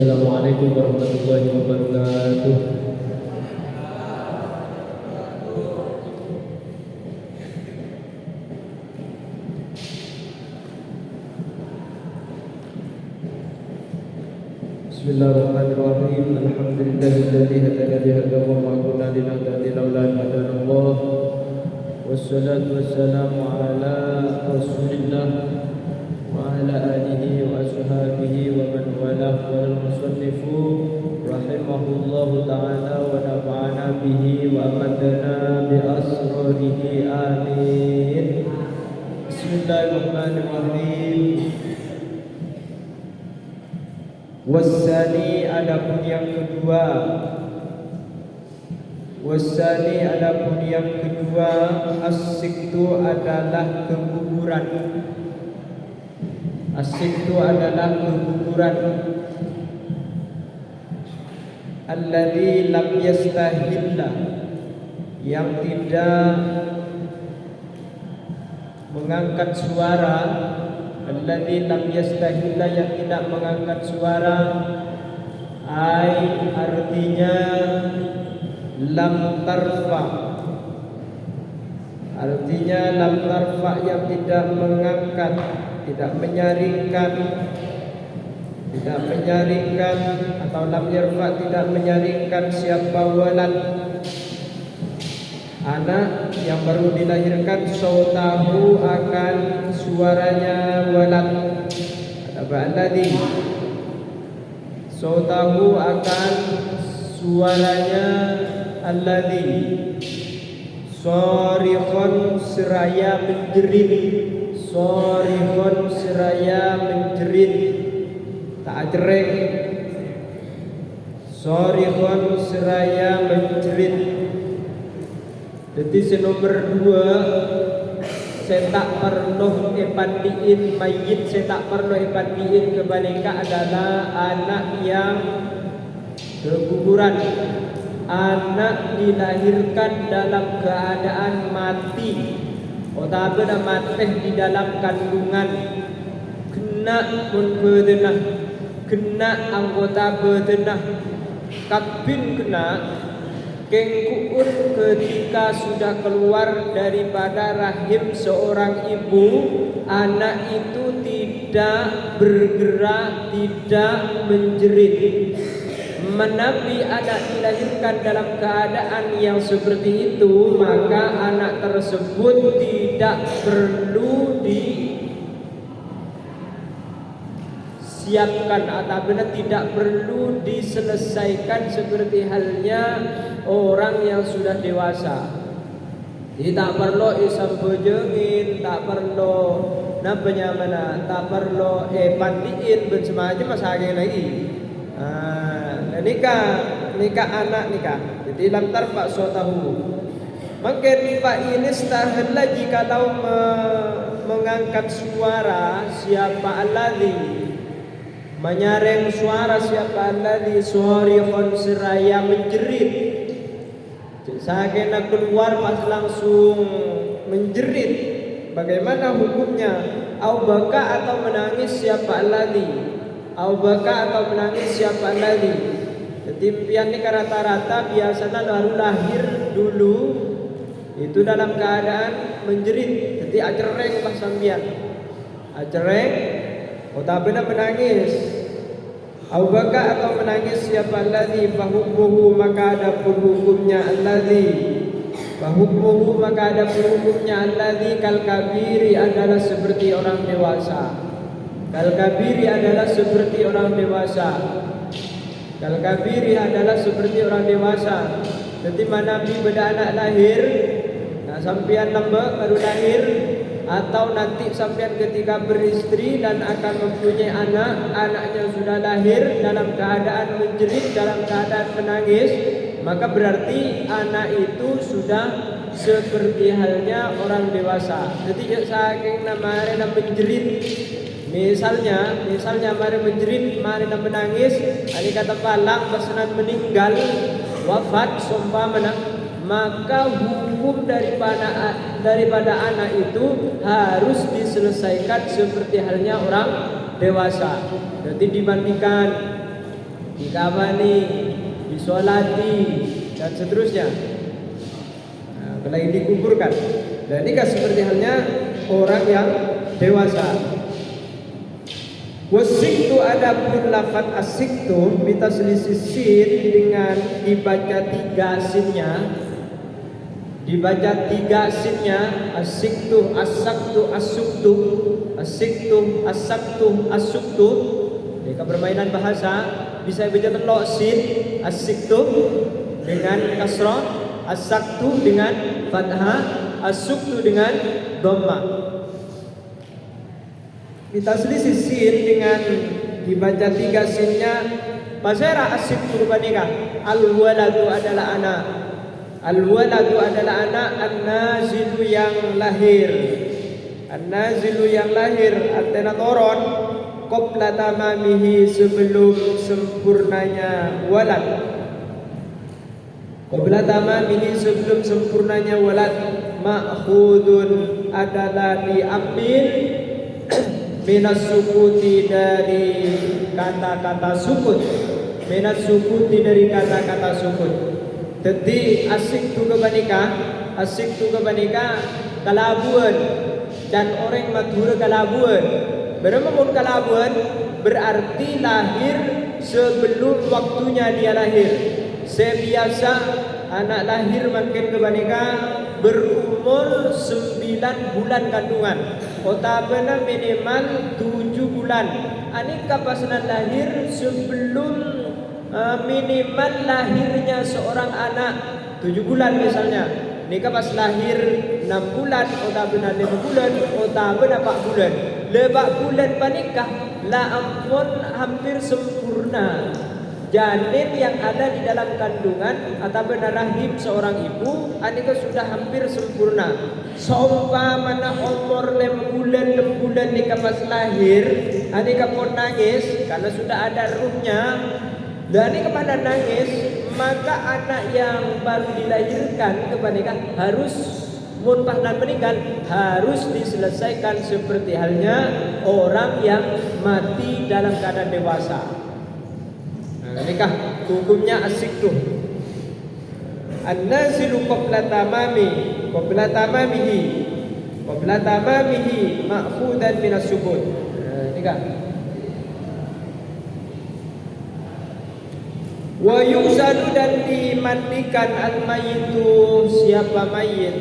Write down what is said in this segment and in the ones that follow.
Assalamualaikum warahmatullahi wabarakatuh. Bismillahirrahmanirrahim. Alhamdulillahilladzi hadana li hadza wa ma kunna linahtadiya laula an hadana Allah. Wassalatu wassalamu ala Rasulillah wa ala alihi wa ashabihi wa man walah. Wal musannifu rahimahullahu ta'ala wa nafa'ana bihi wa amadana bi asrarihi amin. Bismillahirrahmanirrahim. Wasani adapun yang kedua, wasani adapun yang kedua, as-siktu adalah keguguran. As-siktu adalah keguguran. Alladzi lam yastahilla, yang tidak mengangkat suara. Alladzi lam yastahilla, yang tidak mengangkat suara. Ai artinya lam tarfa, artinya lam tarfa yang tidak mengangkat, tidak menyaringkan, tidak menyaringkan, atau lam yarfa tidak menyaringkan siapa walad, anak yang baru dilahirkan, sautahu akan suaranya walad. Apa alladzi, sautahu akan suaranya alladzi, sharihun seraya menjerit, sharihun seraya menjerit, tak jereng, sharihun seraya menjerit. Jadi senomor dua, saya tak perlu epandiin mayit, saya tak perlu epandiin kebalika adalah anak yang keguguran. Anak dilahirkan dalam keadaan mati, atau mati di dalam kandungan, kena bedenah, kena anggota bedenah, kabin kena, kengkuun ketika sudah keluar daripada rahim seorang ibu, anak itu tidak bergerak, tidak menjerit. Menabi anak dilahirkan dalam keadaan yang seperti itu, maka anak tersebut tidak perlu disiapkan atau benar tidak perlu diselesaikan seperti halnya orang yang sudah dewasa. Jadi tak perlu isam bojengin, tak perlu namanya mana, tak perlu pandiin bersemacam masanya lagi. Nikah anak nikah. Jadi lam tarfa sautahu. Maka rifa ini stahalla jikalau mengangkat suara siapa alladzi, menyaring suara siapa alladzi, sharihun seraya menjerit. Sakena keluar pas langsung menjerit. Bagaimana hukumnya? Au baka atau menangis siapa alladzi, au baka atau menangis siapa alladzi. Jadi impian ini rata-rata biasanya baru lahir dulu itu dalam keadaan menjerit. Jadi acereng pas sambian, acereng, otabena menangis. Au baka atau menangis siapa alladzi, fahukmuhu maka ada hukumnya alladzi, fahukmuhu maka ada hukumnya alladzi kal kabiri adalah seperti orang dewasa. Kal kabiri adalah seperti orang dewasa. Kal kabiri adalah seperti orang dewasa. Jadi mana bi beda anak lahir, nah sampian nambah baru lahir, atau nanti sampian ketika beristri dan akan mempunyai anak, anaknya sudah lahir dalam keadaan menjerit, dalam keadaan menangis, maka berarti anak itu sudah seperti halnya orang dewasa. Jadi saking namanya menjerit, misalnya mari menjerit, mari menangis, ani kata palang pesanan meninggal, wafat seumpamana, maka hukum daripada anak itu harus diselesaikan seperti halnya orang dewasa. Jadi dibandingkan dikafani, disolati, dan seterusnya. Nah, apalagi dikuburkan. Dan ini kan seperti halnya orang yang dewasa. Wasiktu adapun lafaz asiktu bitaslisih sin dengan dibaca 3 sinnya. Dibaca 3 sinnya, asiktu, asaktu, asuktu. Asiktu, asaktu, asuktu. Jika permainan bahasa bisa baca telok sin, asiktu dengan kasrah, asaktu dengan fathah, asuktu dengan dhammah. Ditaslisih sin dengan dibaca 3 sinnya. Pasera asiktu banika. Al-waladu adalah anak. Al-waladu adalah anak. An-nazilu yang lahir. An-nazilu yang lahir artinya toron qabla tamamihi sebelum sempurnanya walad. Qabla tamamihi sebelum sempurnanya walad. Ma'khudun adalah diambil minas sukuti dari kata-kata sukut. Minas sukuti dari kata-kata sukut. Jadi asik tu kebanika, asik tu kebanika kalabuan dan orang Madura kalabuan. Berapa kalabuan berarti lahir sebelum waktunya dia lahir. Sebiasa anak lahir makin kebanika berumur 9 bulan kandungan. Kota benar minimal 7 bulan. Ani kapasitas lahir sebelum minimal lahirnya seorang anak 7 bulan misalnya. Nikah pas lahir 6 bulan, kota benar 5 bulan, kota benar 4 bulan. 4 bulan panikah la ampun hampir sempurna. Janin yang ada di dalam kandungan atau benar rahim seorang ibu, anika sudah hampir sempurna. Seumpamana umur 5 bulan nikah pas lahir, anika pun nangis karena sudah ada ruhnya. Dan ini kepada nangis, maka anak yang baru dilahirkan kepada harus munpah dan meninggal harus diselesaikan seperti halnya orang yang mati dalam keadaan dewasa. Nikah hukumnya asik tuh. An-nazilu qabla tamamihi ma'khudan minas sukut. Nikah. Wa yusalu dan dimandikan al-mayyitu siapa mayit.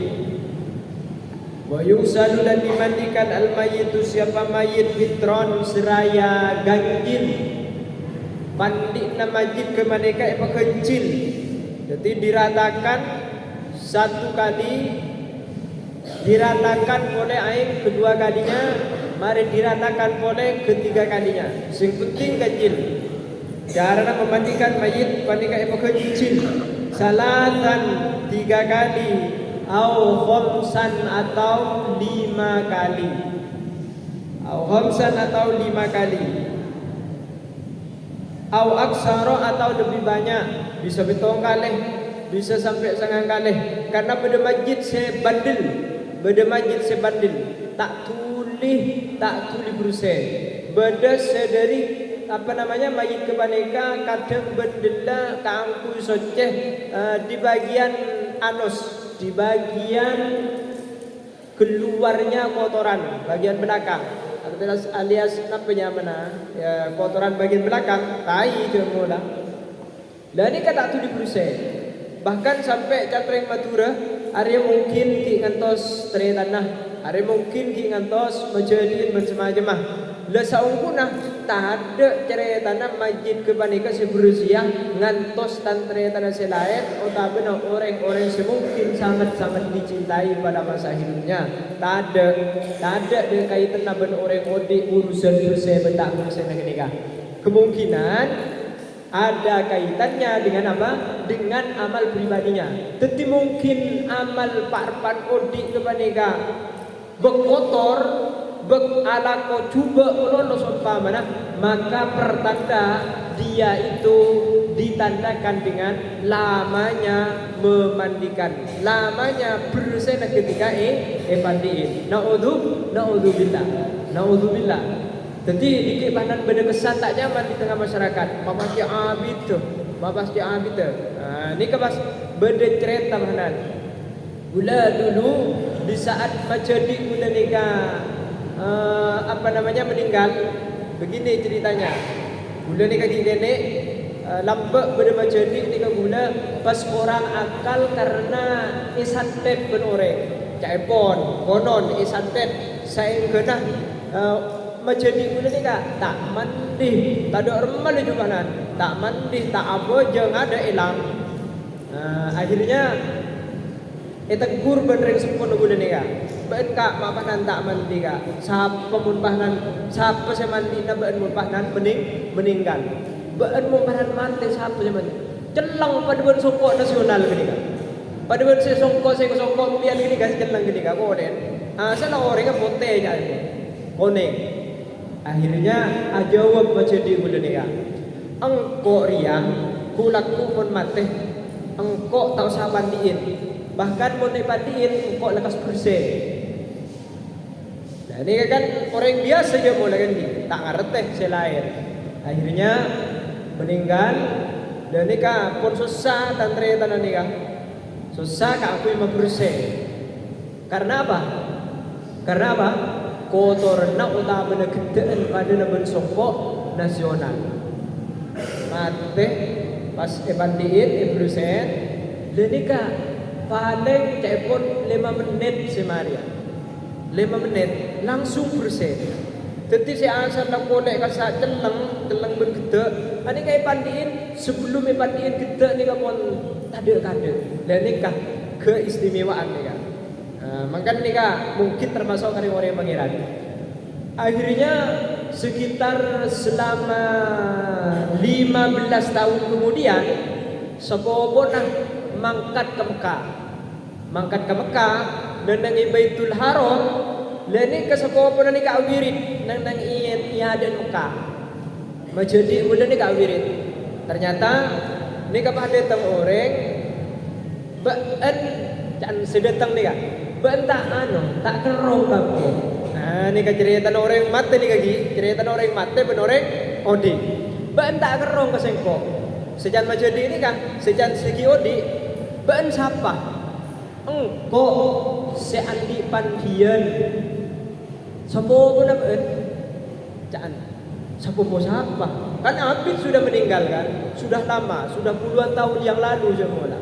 Wa yusalu dan dimandikan al-mayyitu siapa mayit fitron seraya ganjil. Mandi majid ke maneka apa kencil. Jadi diratakan 1 kali, diratakan oleh air kedua kalinya, mari diratakan oleh ketiga kalinya. Sing penting kecil. Cara memandikan mayit maneka apa kencil. Salatan 3 kali, au khamsan atau 5 kali. Au khamsan atau 5 kali. Au aksaro atau lebih banyak, bisa betong kali, bisa sampai 9 kali. Karena pada masjid saya bandel, tak tuli berusaha. Beda sedari mayit kebaneka kadang bendela kaangku soceh di bagian anus, di bagian keluarnya kotoran, bagian belakang. Alias namanya mana ya, kotoran bagian belakang tai itu mula. Dan ini kata tu diproses. Bahkan sampai catreng Madura area mungkin ki ngantos tre tanah, area mungkin ki ngantos majadin bersemacam. La saungkuna tak ada tre tanah masjid kebanika seberusia ngantos tan tre tanah selain otabe orang-orang semungkin sangat-sangat dicintai pada masa hidupnya. Tak ada dengan kaitan naban orang odi urusan bersih bentak bersih nikah. Kemungkinan ada kaitannya dengan apa? Dengan amal pribadinya. Tetapi mungkin amal parpan odi kebanika berkotor, ala ko coba melolos umpamana, maka pertanda dia itu ditandakan dengan lamanya memandikan, lamanya bersih ketika mandiin. Naudzubillah. Jadi dikit bahan benda kesan tak nyaman di tengah masyarakat. Mapasti abid tu, mapasti abid tu. Ni kepas benda cerita bahanan. Gula dulu di saat Majdi gula nikah meninggal. Begini ceritanya. Gula nikah gini lambak benda Majdi nikah gula pas orang akal karena isantet benorek. Caipon, konon isantet saya kena Majdi gula nikah tak mandi, tak ada remal di jubanan, tak mandi, tak apa jangan ada hilang. Akhirnya tegur bener sempurna gula nikah. Ben kak mapanan tak mandi kak. Siapa munpahnan, siapa saya mandi na ben munpahnan meninggal. Ben munpahnan mati siapa saya mandi. Celang pada ben songkok nasional gini kak. Pada ben saya songkok biar gini kak celang gini kak. Koden. Sana orangnya pote aja. Koneng. Akhirnya jawab Majdi gula nikah. Engkau riang, kulaku pun mati. Engkau tak usah mandiin. Bahkan mau dipandiin engkau lekas bersih. Nah ini kan orang biasa aja boleh kan tak ngerti selain. Akhirnya meninggal dan nikah pun susah tantre tanah nikah. Susah kak aku mau bersih. Karena apa? Karena apa? Kotorna utama na gedeen pada naben songkok nasional. Mate pas epandiin bersih dan nikah paling cepon 5 menit semaria. 5 menit langsung bersih. Jadi saya asal nak kolek kasa celeng ben gede. Ani kaya pandiin sebelum pandiin gede ni kapon kade. Dan nikah keistimewaan nikah. Maka nikah mungkin termasuk kari orang pangeran. Akhirnya sekitar selama 15 tahun kemudian sepopona mangkat ke Mekah dan nang Baitul Haram leni ke sepopona ni ka wirid nang iya dan Mekah. Majdi mula ni ka wirid. Ternyata ni ka pada tang orang ben can sedetang ni ka. Ben tak kerong kamu. Ni ka cerita orang mate ni kaki, cerita orang mate ben orang odi. Ben tak kerong kasengko. Sejan Majdi ini kan, sejan segi odi ben siapa? Engkau seandi pandian. Sopo pun ben? Jangan. Sopo siapa? Kan Abid sudah meninggal kan? Sudah lama, sudah puluhan tahun yang lalu semula.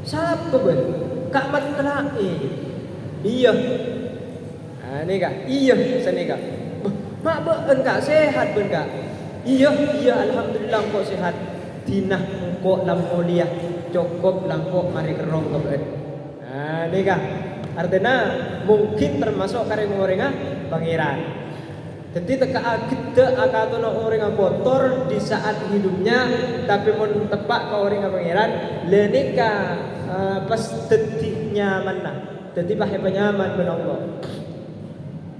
Siapa ben? Kak Mat Kelai. Iya. Ini kak, iya sini kak. Mak ben kak sehat ben kak. Iya, alhamdulillah kok sehat. Dinah kok lamoliah cukup langkok mari kerong ke. Ini kak. Artinya mungkin termasuk kareng orang pangeran. Jadi teka kita akan orang kotor di saat hidupnya, tapi mau tepak ke orang pangeran, lenika pas detik nyaman lah. Jadi pakai penyaman ben Allah.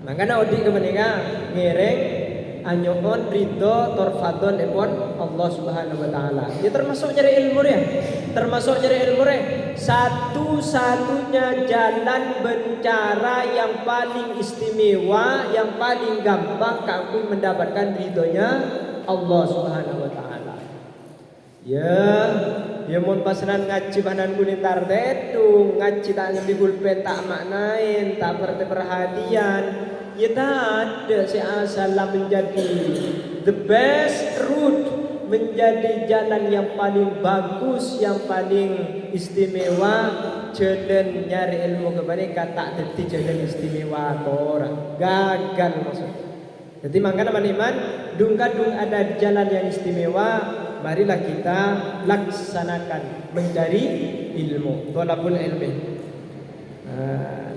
Makanya odi kemenika ngereng anyoon ridho torfadon epon Allah Subhanahu wa taala. Ya termasuk cari ilmu ya. Termasuk cari ilmu ya. Satu-satunya jalan bencara yang paling istimewa, yang paling gampang kamu mendapatkan ridhonya Allah Subhanahu wa taala. Ya mun pasanan ngaji bahanan kulitar tetu, ngaji tak ngambil pulpen tak maknain, tak perhatian. Ya tak ada seasalah menjadi the best route, menjadi jalan yang paling bagus, yang paling istimewa. Jalan nyari ilmu kebanyakan tak jadi jalan istimewa orang gagal maksud. Jadi makanya teman-teman dung ada jalan yang istimewa, marilah kita laksanakan mencari ilmu, thalabul ilmi.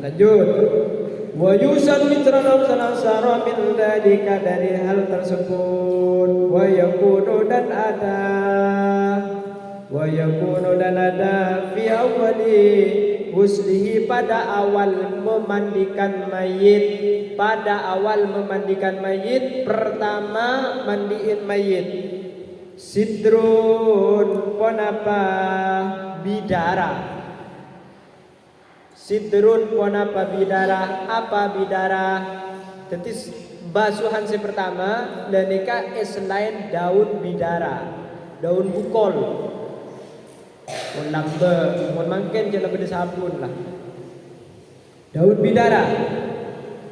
Lanjut. Wa yusal mitrana salasara min dalika, dari hal tersebut. Wa yakunu dan ada fi awali huslihi, pada awal memandikan mayit. Pada awal memandikan mayit, pertama mandiin mayit. Sidrun ponapa bidara. Sidrun ponapa bidara. Apa bidara? Jadi basuhan si pertama dan nikah selain daun bidara, daun bukol. Mun lambe, mun mangken jangan beda sabun lah. Daun bidara,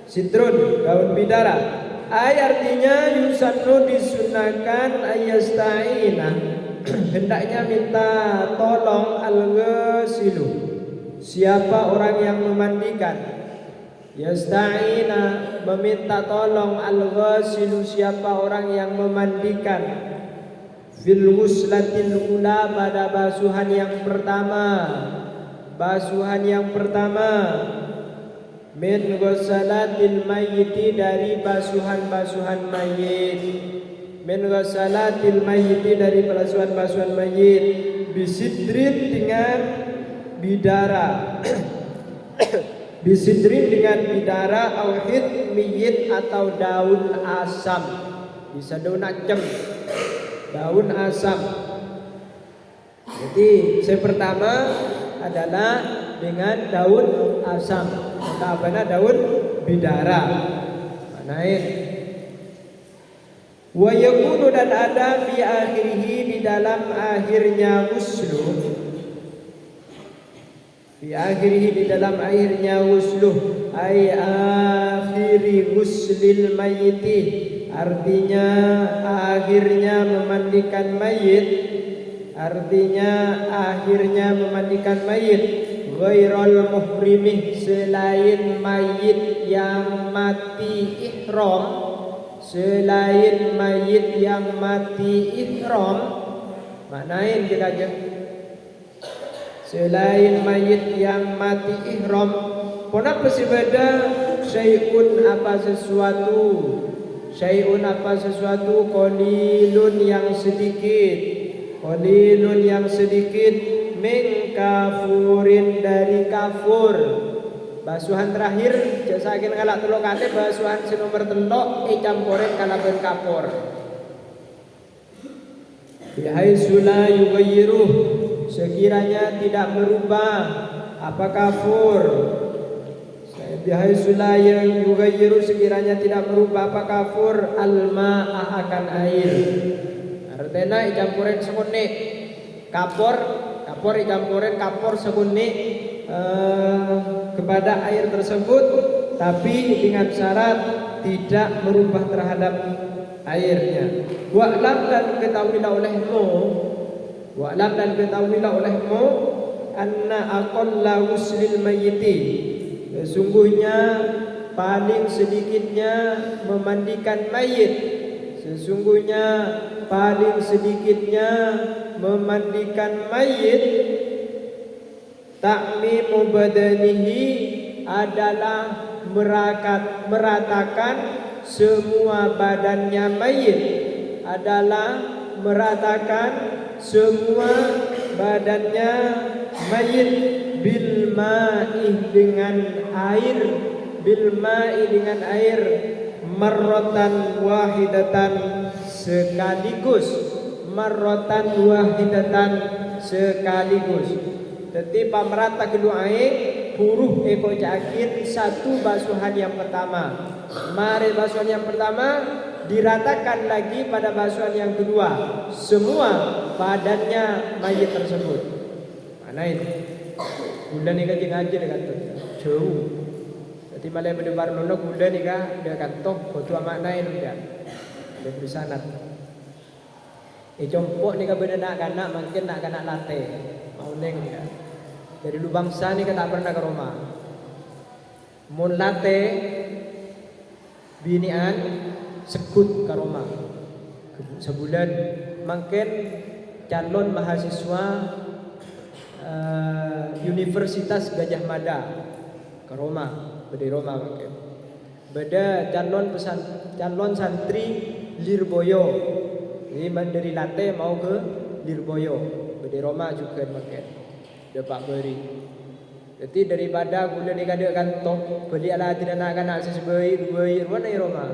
sitrun, daun bidara. Artinya yusannu disunahkan ayasta'ina. Hendaknya minta tolong al-ghasilu. Siapa orang yang memandikan? Yasta'ina, meminta tolong al-ghasilu, siapa orang yang memandikan. Fil ghuslatil ula, pada basuhan yang pertama. Basuhan yang pertama. Min ghusalatil mayyiti, dari basuhan-basuhan mayit. Min ghusalatil mayyiti, dari basuhan-basuhan mayit. Bisidrin, dengan bidara. Bisidrin, dengan bidara. Auhid miyit, atau daun asam. Bisa daun acem, daun asam. Jadi yang pertama adalah dengan daun asam. Maka apa daun bidara. Manain. Wa yakunu, dan ada fi akhirih, di dalam akhirnya ghuslu. Fi akhirih, di dalam akhirnya ghuslu. Ai akhiri ghuslil mayyiti, artinya akhirnya memandikan mayit. Artinya akhirnya memandikan mayit. Ghairul muhrimih, selain mayit yang mati ihram. Selain mayit yang mati ihram. Maknain kita aja. Selain mayit yang mati ihram. Kenapa sih beda? Syai'un, apa sesuatu. Syai'un, apa sesuatu. Qalilun, yang sedikit. Qalilun, yang sedikit. Min kafurin, dari kafur. Basuhan terakhir jasakin kalak telok kate, basuhan si nomor telok campurin kalaben kapur. Bihaisula yughayyiruh, sekiranya tidak merubah apa kafur. Bihaisula yang yughayyiruh, sekiranya tidak merubah apa kafur. Al-ma'ah, akan air. Artinya campurin sekunik kapur. Kapur campurin kapur sekunik kepada air tersebut, tapi dengan syarat tidak merubah terhadap airnya. Wa'lam, dan ketahuilah olehmu. Wa'lam, dan ketahuilah olehmu. Anna aqalla ghuslil mayyiti, sesungguhnya paling sedikitnya memandikan mayit. Sesungguhnya paling sedikitnya memandikan mayit. Ta'mimu badanihi, adalah meratakan semua badannya mayit. Adalah meratakan semua badannya mayit. Bil ma'i, dengan air. Bil ma'i, dengan air. Marratan wahidatan, sekaligus. Marratan wahidatan, sekaligus. Jadi pamerata kedua air huruf eko akhir satu basuhan yang pertama. Mari basuhan yang pertama diratakan lagi pada basuhan yang kedua. Semua badannya mayit tersebut. Mana ini? Bulan ni kan ngaji dekat tu. Jauh. Jadi malah berdebar nolak bulan ni kan dia kantoh foto maknain dia. Dia bersanad. Jompok ni kan benda nak kanak, mungkin nak kanak latte. Mau neng ni kan. Dari lu bangsa ni kan tak pernah ke rumah. Mun latte binian sekut ke rumah. Sebulan mungkin calon mahasiswa Universitas Gajah Mada ke rumah, beda rumah mungkin. Beda calon santri Lirboyo. Jadi dari latte mau ke Lirboyo, beda rumah juga mungkin. Dapat beri. Jadi daripada gula ni kada kantong, beli ala tidak nak kanak sesebai dua mana rumah.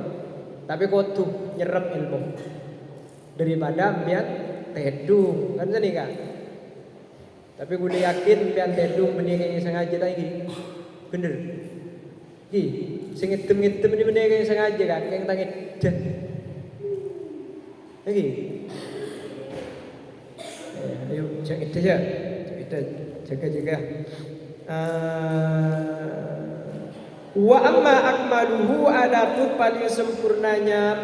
Tapi kotu nyerap ilmu. Daripada biar tedung kan sini kan. Tapi gula yakin biar tedung beli kayak sengaja lagi. Bener. Ki, sing ngedem-ngedem ini bener yang sengaja kan, yang tangi dah. Lagi. Ayo jaga saja, jaga. Wa amma akmaluhu, adapun paling sempurnanya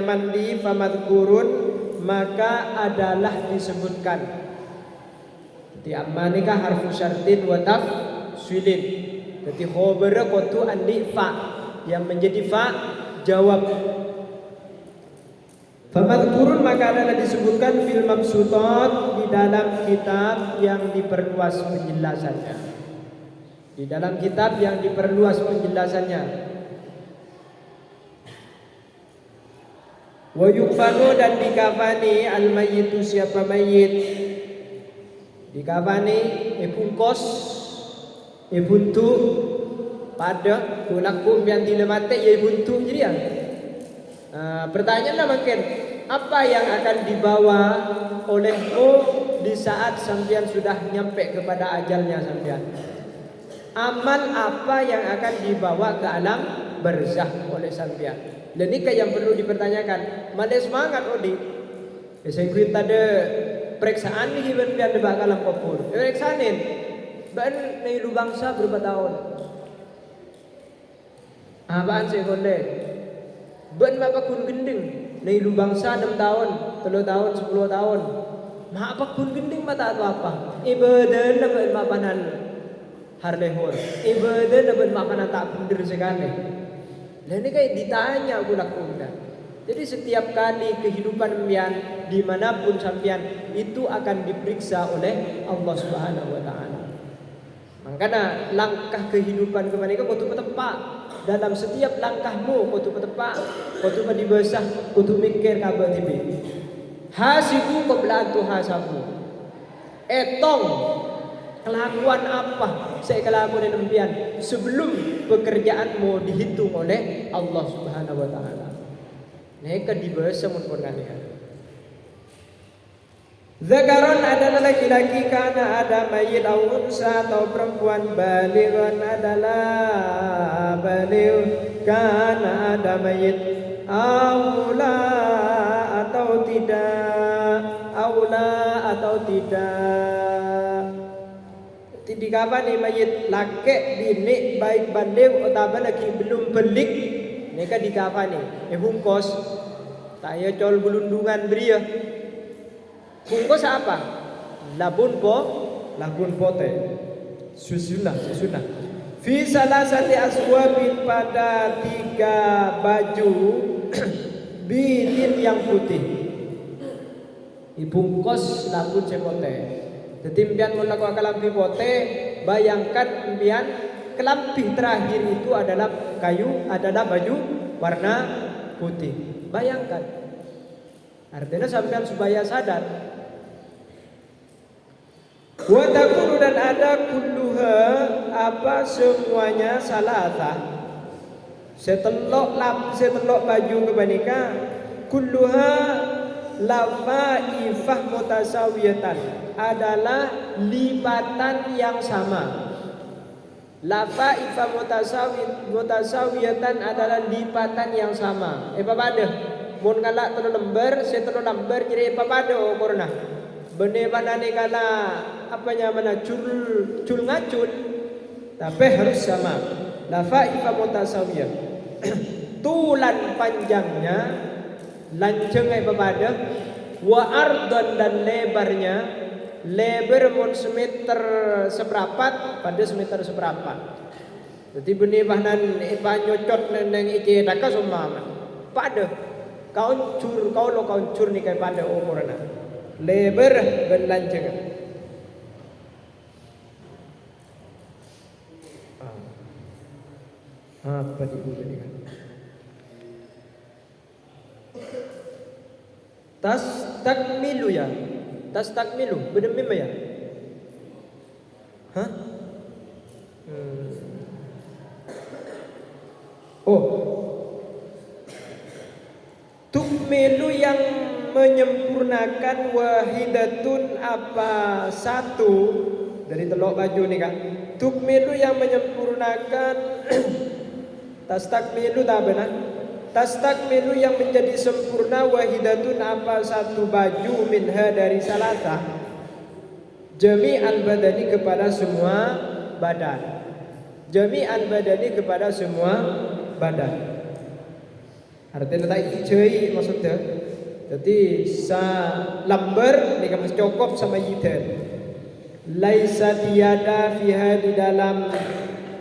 mandi, famadkurun, maka adalah disebutkan. Jadi amma nikah harfu syartin wa tafsilin. Jadi khabara qatu andi fa, yang menjadi fa jawab. Famadkurun, maka adalah disebutkan fil mabsutat, di dalam kitab yang diperluas penjelasannya. Wa yukfanu, dan dikafani al-mayyitu, siapa mayit. Dikafani epungkos ebuntu pada kulakum yang dilemate ya ebuntu jadi ya. Pertanyaannya makin apa yang akan dibawa olehmu di saat sampean sudah nyampe kepada ajalnya sampean? Amal apa yang akan dibawa ke alam barzakh oleh sampean? Dan ini yang perlu dipertanyakan. Malah semangat Odi. Saya kita ada periksaan nih biar debak alam kubur. Periksanin. Ban nailu bangsa berapa tahun? Apaan saya gondek? Ben apa kun gending nailu bangsa 6 tahun, 3 tahun, 10 tahun. Ma apa kun gending mata atau apa? Ibadah na ben mapanan harlehor. Ibadah na ben mapanan tak bener sekali. Dan ini kayak ditanya aku lakukan. Jadi setiap kali kehidupan sampean dimanapun sampean itu akan diperiksa oleh Allah Subhanahu Wa Taala. Makanya langkah kehidupan kemanakah kau tu tepat. Dalam setiap langkahmu kau tu tepat, kau tu dibesah, kau tu mikir kabar tibi. Hasibu qabla an tuhasabu. Etong kelakuan apa saya kelakuan demikian sebelum pekerjaanmu dihitung oleh Allah Subhanahu Wa Taala. Mereka dibesah mun kalian. Zakaron adalah laki-laki, karena ada mayit atau unsa atau perempuan. Balighun adalah baligh, karena ada mayit. Aula atau tidak, Tidak kapan nih mayit laki bini baik baligh atau lagi belum belik. Mereka dikapan nih? Bungkos. Saya col gelundungan beria. Bungkus apa? Labun pote. Susunah. Fi salasati aswabin, pada 3 baju bidin yang putih. Ibungkos labun sepote. Jadi impian melakukan kelampi pote, bayangkan impian kelampi terakhir itu adalah baju warna putih. Bayangkan. Artinya sampean supaya sadar. Wa takunu, dan ada kulluha apa semuanya salata. Setelok baju kebanika kulluha lafaifah mutasawiyatan, adalah lipatan yang sama. Lafaifah mutasawiyatan adalah lipatan yang sama. Apa pada? Mun kala 3 lembar, 3 lembar jadi apa pada ukurna? Bene banane kala apanya mana cul ngacul, tapi harus sama. Lafaifah mutasawiyah. Tulan panjangnya, lanceng apa pada? Wa ardon, dan lebarnya. Lebar mun semeter seperempat pada semeter seperempat. Jadi bene bahanan ipa nyocot nang iki daka sumama. Pada kauncur ni kay pada umurna. Lebar dan lanceng. Apa dibuli kan? Tas takmilu, benar memang ya? Hah? Tukmilu yang menyempurnakan, wahidatun apa satu, dari telok baju nih kak. Tukmilu yang menyempurnakan tastakmilu tak benar. Tastakmilu yang menjadi sempurna wahidatun apa satu baju minha dari salata. Jami'al badani kepada semua badan. Jami'al badani kepada semua badan. Artinya tak ijai maksudnya. Jadi sa lamber ni kamu cokop sama yiden. Laisa tiada fiha di dalam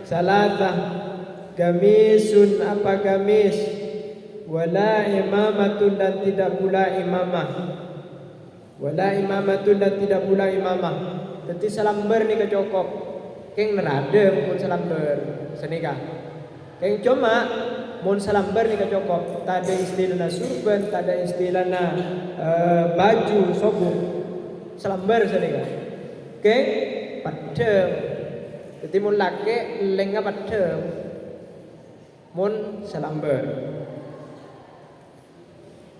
salatah gamisun apa gamis, wala imamatun dan tidak pula imamah. Wala imamatun dan tidak pula imamah. Jadi salamber ni kecokop. Keng nerade pun salamber senika. Keng cuma mun salamber ni kecokop. Tak ada istilahna surban, tak ada istilahna baju sobuk. Salamber senika. Keng padem. Jadi mun laki lenga padem. Mun salamber.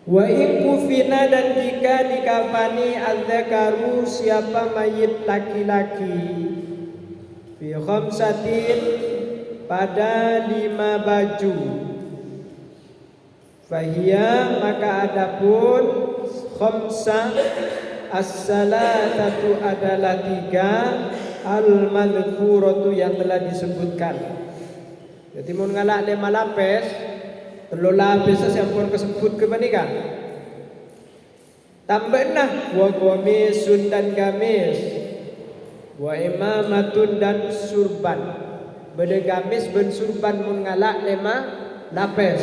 Wa in kufina dan jika dikafani al-dzakaru siapa mayit laki-laki fi khamsatin pada 5 baju fahiya maka adapun khamsa as-salatatu adalah 3 al-madhkuratu yang telah disebutkan. Jadi mun ngalak 5 lapis telu lapis sampun kesebut ke menika. Tambahna wa gamisun dan gamis, wa imamatun dan surban. Beda gamis ben surban mun ngalak 5 lapis.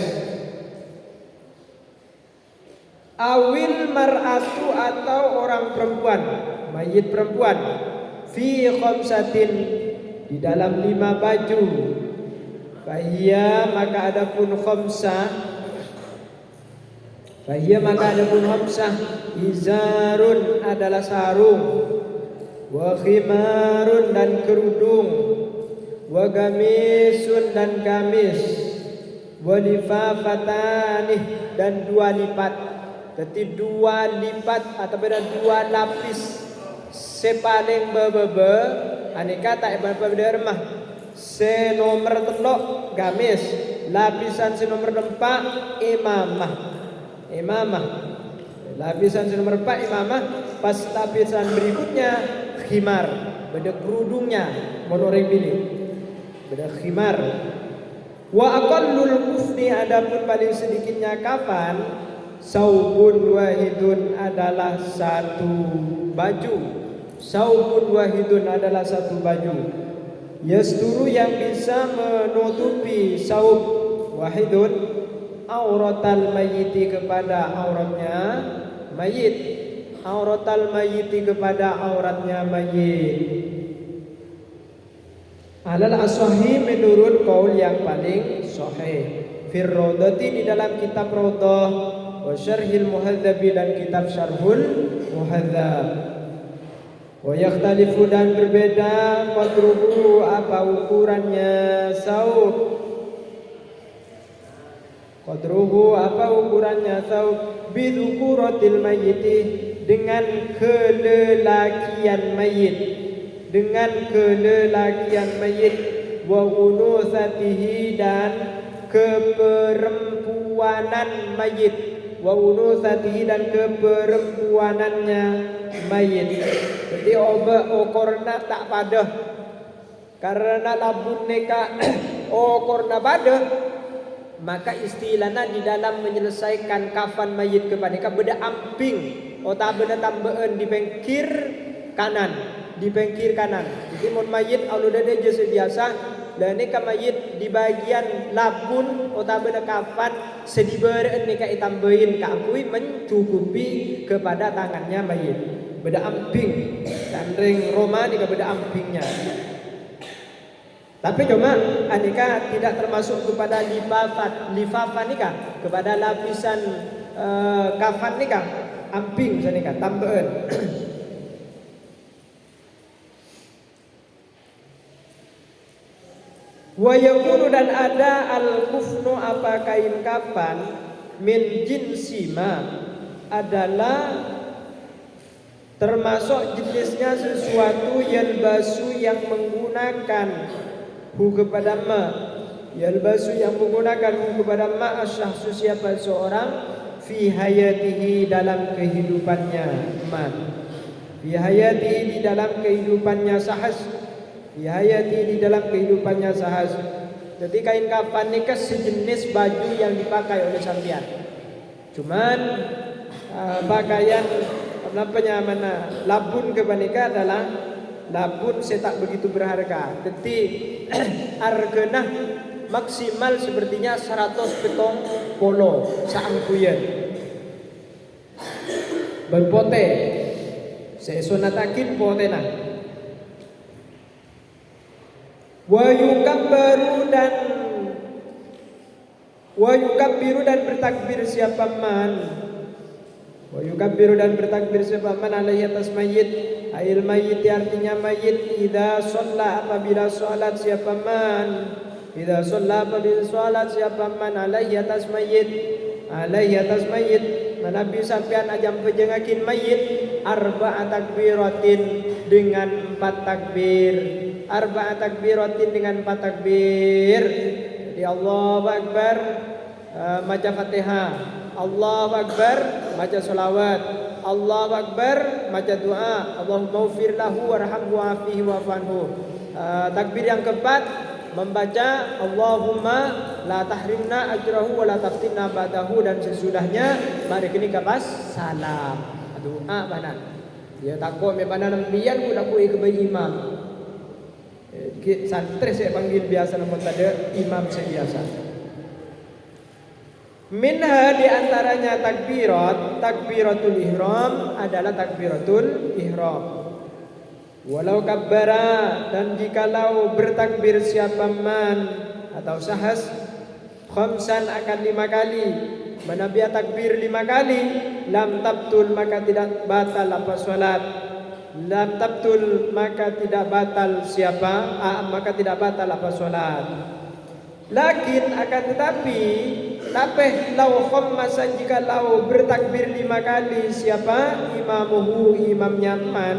Awil mar'atu atau orang perempuan, mayit perempuan fi khamsatin di dalam 5 baju. Fahiyya maka adapun khamsah izarun adalah sarung, wa khimarun dan kerudung, wa gamisun dan gamis, wa lifafatani dan 2 lipat. Jadi 2 lipat atau beda 2 lapis sepaling bebe aneka tak bebe remah. Se nomor telok gamis, lapisan se nomor 4 imamah. Lapisan se nomor 4 imamah, pas lapisan berikutnya khimar, beda kerudungnya monoreng pilih. Beda khimar. Wa aqallul kufni adapun paling sedikitnya kafan saubun wahidun adalah 1 baju. Saubun wahidun adalah 1 baju. Yasturu yang bisa menutupi saub wahidun auratal mayyiti kepada auratnya mayit. Auratal mayyiti kepada auratnya mayit. Alal aswahi menurut qaul yang paling sahih. Fir raudhati di dalam kitab Raudhah wa syarhil muhadzabi dan kitab syarhul muhadzab. Wa yakhtalifu dan berbeda qadruhu apa ukurannya saub. Qadruhu apa ukurannya saub bidhukuratil mayyiti dengan kelelakian mayit. Dengan kelelakian mayit wa unusatihi dan keperempuanan mayit. Wa unusatihi dan keperempuanannya mayit. Jadi okorna tak padah. Karena labun neka okorna padah, maka istilahnya di dalam menyelesaikan kafan mayit kepada neka beda amping. Ota beda tambahan di pengkir kanan. Jadi mun mayit aludane je biasa dan neka mayit di bagian labun ota beda kafan sediberen neka itambahin kaakui mencukupi kepada tangannya mayit. Beda amping dan ring Roma nika beda ampingnya. Tapi cuma anika tidak termasuk kepada lifafan nika, kepada lapisan kafan nika, amping sanika tambahan. Wa yakunu dan ada al-kufnu apa kain kafan min jinsi ma adalah termasuk jenisnya sesuatu yalbasu yang menggunakan hu kepada ma, yalbasu yang menggunakan hu kepada ma asyahsu siapa seorang fi hayatihi dalam kehidupannya man, fi hayatihi di dalam kehidupannya sahas, fi hayatihi di dalam kehidupannya sahas. Jadi kain kafan ini kan sejenis baju yang dipakai oleh sampean. Cuman pakaian namanya mana labun kebanika adalah labun saya tak begitu berharga. Jadi harganya maksimal sepertinya 100 petong polo saangkuyen. Berpote saya sunatakin pote nah. Wa yukabbiru dan bertakbir siapa man. Wa yukabbiru dan bertakbir siapa man alaihi atas mayit. Ail mayit artinya mayit. Idza shalla apabila salat siapa man. Idza shalla apabila salat siapa man alaihi atas mayit. Alaihi atas mayit. Nabi sampean ajam pejengakin mayit arba'a takbiratin dengan 4 takbir. Arba'a takbiratin dengan 4 takbir. Jadi Allahu Akbar baca Fatihah, Allahu Akbar baca selawat, Allahu Akbar baca doa, Allahumma ighfir lahu warhamhu wa'afihi wa'fu anhu. Takbir yang keempat membaca Allahumma la tahrimna ajrahu wa la taftinna ba'dahu, dan sesudahnya mari kini kapas salam. Doa banan. Ya takut me banan bian ku dak ku ke imam. Santri saya panggil biasa namun tadi imam saya biasa. Minha di antaranya takbiratul ihram adalah takbiratul ihram. Walau kabbara, dan jikalau bertakbir siapa man atau sahas khamsan akan 5 kali, menabia takbir 5 kali, lam tabtul maka tidak batal apa salat. Lam tabtul maka tidak batal siapa maka tidak batal apa salat. Lakin akan tetapi lapeh lau khammasa jikalau bertakbir 5 kali siapa imamuhu imamnya man.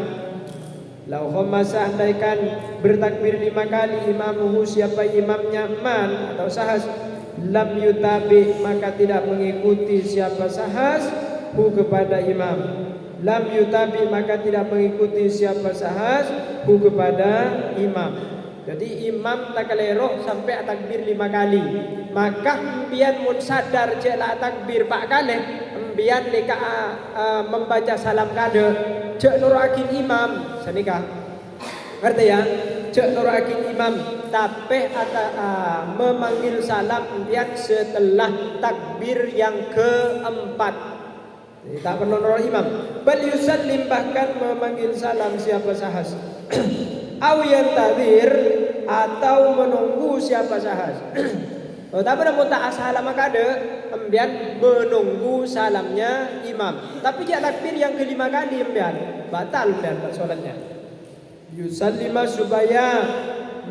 Lau khammasa andaikan bertakbir 5 kali imamuhu siapa imamnya man atau sahas, lam yutabi maka tidak mengikuti siapa sahas hu kepada imam. Lam yutabi maka tidak mengikuti siapa sahas hu kepada imam. Jadi imam tak kelerok sampai takbir 5 kali, maka empian mun sadar jela takbir 4 kali, empian leka membaca salam kade cek nurakin imam senikah. Ngerti ya? Cek nurakin imam tapi memanggil salam empian setelah takbir yang keempat. Tak perlu nurul imam. Bal yusallim, bahkan memanggil salam siapa sahas. Aw yantazir, atau menunggu siapa sahas. Tapi namun tak salam kada, embian menunggu salamnya imam. Tapi dia takbir yang kelima kali embian batal embian solatnya. Yusallima supaya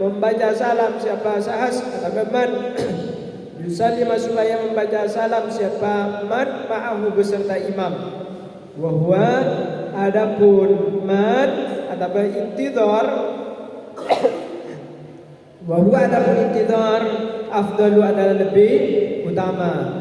membaca salam siapa sahas atau man. Yusallima supaya membaca salam siapa man ma'ahu beserta imam. Wa huwa adapun man atau intidhar. Wa huwa adapun intidhar afdalu adalah lebih utama.